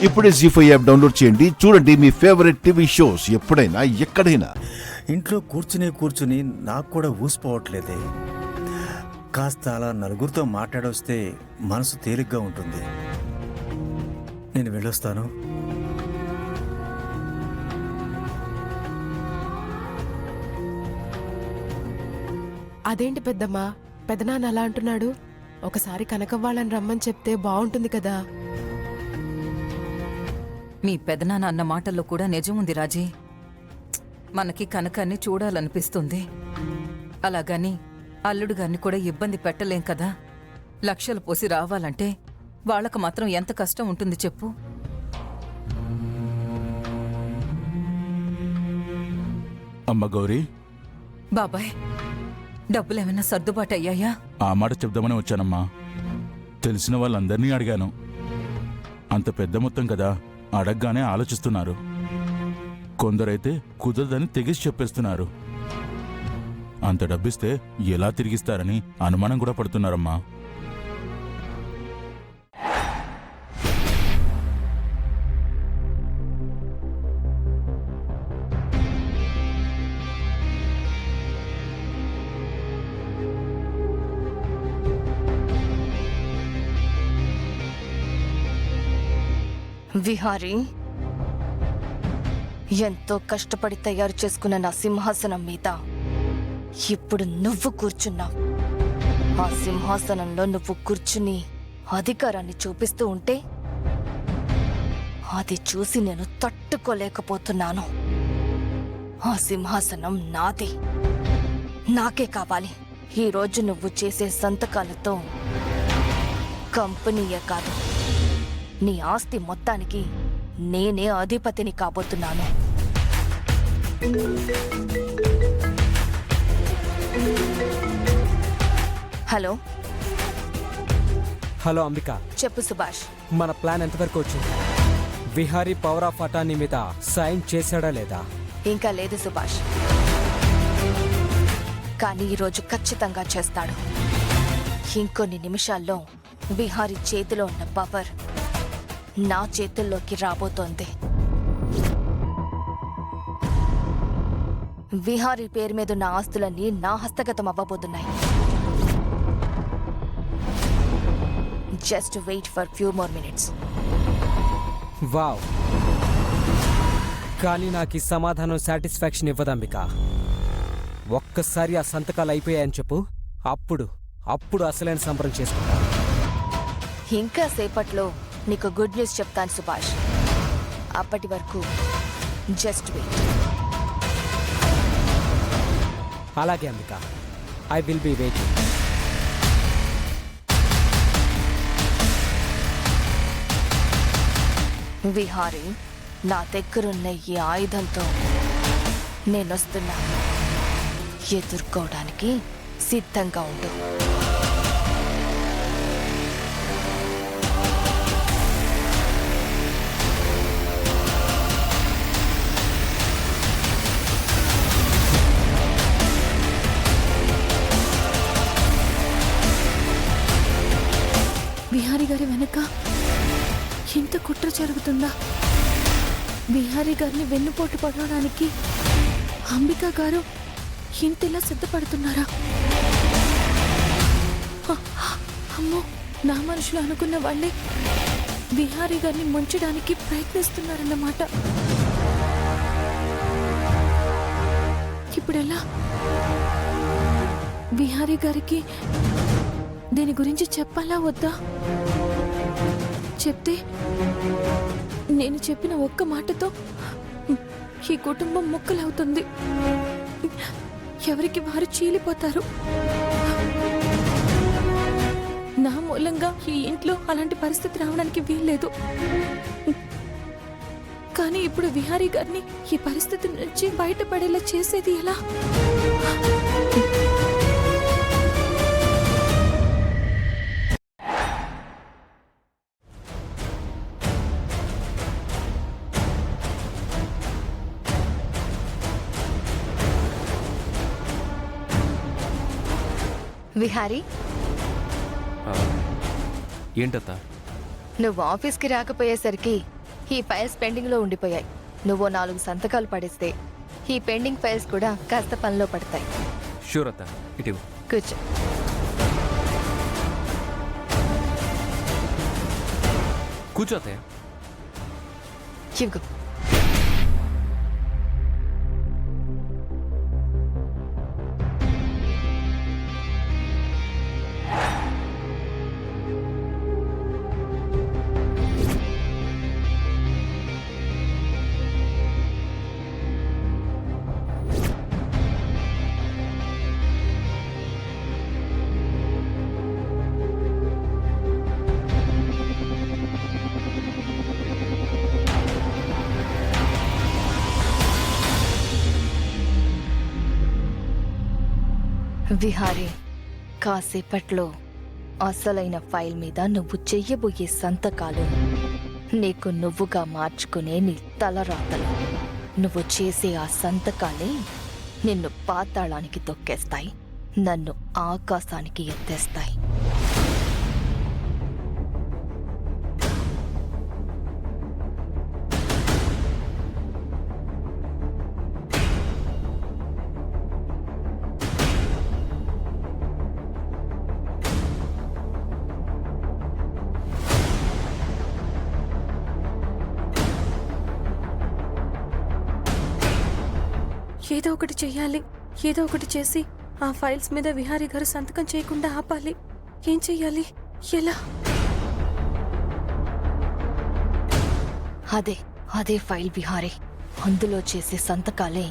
ఇప్పుడే జీ5 app download చేయండి. చూడండి మీ ఫేవరెట్ టీవీ షోస్ ఎప్పుడైనా ఎక్కడైనా. ఇంట్లో కూర్చుని నాకు కూడా ఊసిపోవట్లేదే. కాస్త అలా నలుగురితో మాట్లాడొస్తే మనసు తేలిగ్గా ఉంటుంది. నేను వెళ్ళొస్తాను. అదేంటి పెద్దమ్మా, పెదనాన్న అలా అంటున్నాడు? ఒకసారి కనకం వాళ్ళని రమ్మని చెప్తే బాగుంటుంది కదా. మీ పెదనాన్న అన్న మాటల్లో కూడా నిజం ఉంది రాజీ. మనకి కనకాన్ని చూడాలనిపిస్తుంది. అలాగని అల్లుడు గారిని కూడా ఇబ్బంది పెట్టలేం కదా. లక్షలు పోసి రావాలంటే వాళ్ళకు మాత్రం ఎంత కష్టం ఉంటుంది చెప్పు. అమ్మ గౌరీ, బాబాయ్, డబ్బులేమైనా సర్దుబాటు అయ్యాయా? ఆ మాట చెప్దామని వచ్చానమ్మా. తెలిసిన వాళ్ళందరినీ అడిగాను. అంత పెద్ద మొత్తం కదా, అడగగానే ఆలోచిస్తున్నారు. కొందరైతే కుదరదని తెగిసి చెప్పేస్తున్నారు. అంత డబ్బిస్తే ఎలా తిరిగిస్తారని అనుమానం కూడా పడుతున్నారమ్మా. విహారీ, ఎంతో కష్టపడి తయారు చేసుకున్న నా సింహాసనం మీద ఇప్పుడు నువ్వు కూర్చున్నావు. ఆ సింహాసనంలో నువ్వు కూర్చుని అధికారాన్ని చూపిస్తూ ఉంటే అది చూసి నేను తట్టుకోలేకపోతున్నాను. ఆ సింహాసనం నాది, నాకే కావాలి. ఈరోజు నువ్వు చేసే సంతకాలతో కంపెనీయే కాదు, నీ ఆస్తి మొత్తానికి నేనే అధిపతిని కాబోతున్నాను. హలో హలో అంబిక, చెప్పు సుభాష్. మన ప్లాన్ ఎంతవరకు వచ్చింది? విహారీ పవర్ ఆఫ్ అటార్నీ మీద సైన్ చేశాడా లేదా? ఇంకా లేదు సుభాష్, కానీ ఈరోజు ఖచ్చితంగా చేస్తాడు. ఇంకొన్ని నిమిషాల్లో విహారీ చేతిలో ఉన్న పవర్ నా చేతుల్లోకి రాబోతోంది. విహారీ పేరు మీద ఉన్న ఆస్తులన్నీ నా హస్తగతం అవ్వబోతున్నాయి. Just wait for few more minutes. Wow, కానీ నాకు ఈ సమాధానం సాటిస్ఫాక్షన్ ఇవ్వదు అంబిక. ఒక్కసారి ఆ సంతకాలు అయిపోయాయని చెప్పు, అప్పుడు అసలైన సంబరం చేసుకుంటా. ఇంకా సేపట్లో నీకు గుడ్ న్యూస్ చెప్తాను సుభాష్. అప్పటి వరకు జస్ట్ వెయిట్. అలాగే Ambika, I will be waiting. Vihari, నా దగ్గరున్న ఈ ఆయుధంతో నేనొస్తున్నాను. ఎదుర్కోవడానికి సిద్ధంగా ఉండు. విహారీ గారి వెనక ఇంత కుట్ర జరుగుతుందా? విహారీ గారిని వెన్నుపోటు పడడానికి అంబికా గారు ఇంతలా సిద్ధపడుతున్నారా? అమ్మో, నా మనుషులు అనుకున్న వాళ్ళే విహారీ గారిని ముంచడానికి ప్రయత్నిస్తున్నారన్నమాట. ఇప్పుడెలా? విహారీ గారికి దీని గురించి చెప్పాలా వద్దా? చెప్తే నేను చెప్పిన ఒక్క మాటతో ఈ కుటుంబం ముక్కలవుతుంది. ఎవరికి వారు చీలిపోతారు. నా మూలంగా ఈ ఇంట్లో అలాంటి పరిస్థితి రావడానికి వీల్లేదు. కానీ ఇప్పుడు విహారీ గారిని ఈ పరిస్థితి నుంచి బయటపడేలా చేసేది ఎలా? విహారీ, ఏంటత్తా? నువ్వు ఆఫీస్కి రాకపోయేసరికి ఈ ఫైల్స్ పెండింగ్లో ఉండిపోయాయి. నువ్వు 4 సంతకాలు పడేస్తే ఈ పెండింగ్ ఫైల్స్ కూడా కాస్త పనిలో పడతాయి. షూర్ అత్త, ఇటు కూర్చో. కూర్చో అత్తయ్య. ఇవ్వు. విహారీ, కాసేపట్లో అసలైన ఫైల్ మీద నువ్వు చెయ్యబోయే సంతకాలు నీకు నువ్వుగా మార్చుకునే నీ తలరాతలు. నువ్వు చేసే ఆ సంతకాలే నిన్ను పాతాళానికి తొక్కేస్తాయి, నన్ను ఆకాశానికి ఎత్తేస్తాయి. ఏదో ఒకటి చెయ్యాలి. ఏదో ఒకటి చేసి ఆ ఫైల్స్ మీద విహారీ గారు సంతకం చేయకుండా ఆపాలి. ఏం చెయ్యాలి? ఎలా? అదే ఫైల్ విహారీ. అందులో చేసే సంతకాలే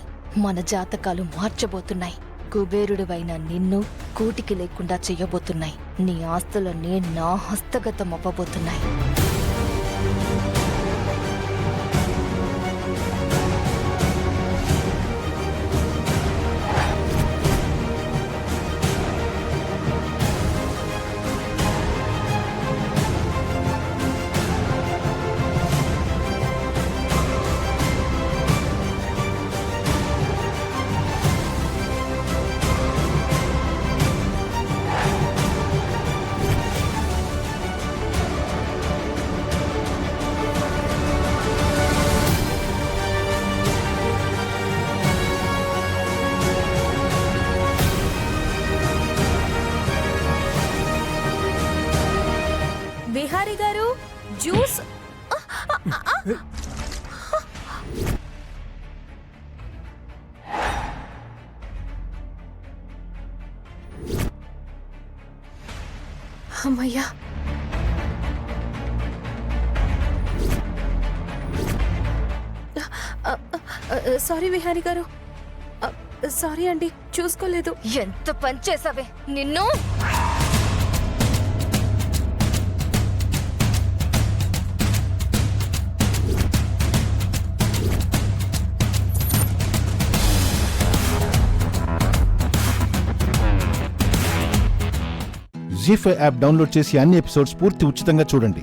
మన జాతకాలు మార్చబోతున్నాయి. కుబేరుడివైన నిన్ను కూటికి లేకుండా చెయ్యబోతున్నాయి. నీ ఆస్తులన్నీ నా హస్తగతం అవ్వబోతున్నాయి. విహారీ గారు, జ్యూస్. అమ్మయ్యా. సారీ విహారీ గారు, సారీ అండి, చూసుకోలేదు. ఎంత పని చేసావే నిన్ను! జీ5 యాప్ డౌన్లోడ్ చేసి అన్ని ఎపిసోడ్స్ పూర్తి ఉచితంగా చూడండి.